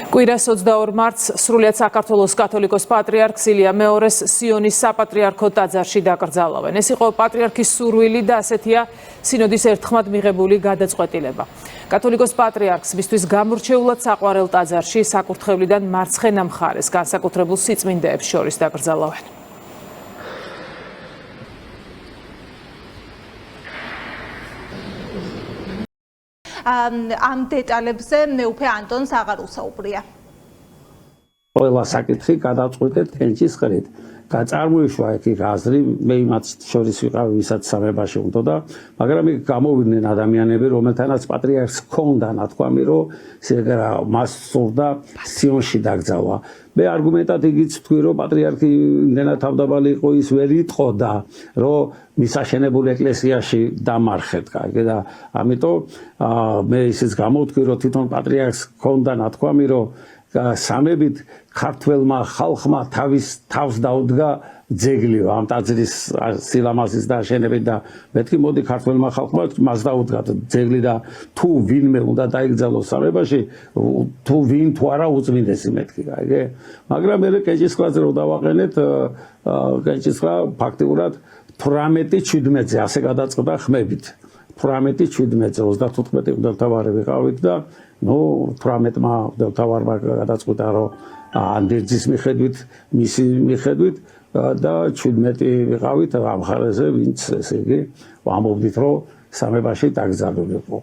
კვირას 22 მარტს სრულიად საქართველოს კათოლიკოს პატრიარქ ილია მეორეს სიონის საპატრიარქო ტაძარში დაკრძალავენ. ეს იყო პატრიარქის სურვილი და ასეთია სინოდის ერთხმად მიღებული გადაწყვეტილება. კათოლიკოს პატრიარქს მისთვის გამორჩეულად საყვარელ ტაძარში საკურთხევლიდან მარცხენა მხარეს განსაკუთრებულ სიწმინდეებს შორის დაკრძალავენ. ამ დეტალებზე მეუფე ანტონს აღარ უსაუბრია. ყველა საკითხი გადაწყვეტეთ თენჯის ხრით. Გაწარმოიშვა იქ აზრი, მე იმათ შორის ვიყავ, ვისაც სამებაში უნდა, მაგრამ იქ გამოვიდნენ ადამიანები, რომელთანაც პატრიარქს ჰქონდა ნათქვამი, რომ მას სურდა სიონში დაკრძალვა. მე არგუმენტად იგიც ვთქვი, რომ პატრიარქი იმდენად თავდაბალი იყო, ის ვერ იტყოდა, რომ მისაშენებულ ეკლესიაში დამარხეთ, კარგი და ამიტომ მე ისიც გამოვთქვი, რომ თვითონ პატრიარქს ჰქონდა ნათქვამი, რომ სამებით ქართველმა ხალხმა თავს დაუდგა ძეგლი ამ ტაძრის სილამაზის და აშენებით და მეთქი მოდი ქართველმა ხალხმა მას დაუდგა ძეგლი და თუ ვინმე უნდა დაიგზავნოს სამებაში თუ ვინ თუ არა უწმინდესი მეთქი კარგი მაგრამ მე კეჭისყრაზე რომ დავაყენეთ კეჭისყრა ფაქტიურად 18-17-ზე ასე გადაწყდა ხმებით 18-17-ზე 35 მღვდელმთავარი ვიყავით და 18-მა მღვდელმთავარმა გადაწყვიტა რომ ანდერძის მიხედვით მისი მიხედვით და 17 ვიყავით ამ ხარეზე ვინც ესე იგი ამობდით რომ სამებაში დაკრძალულიყო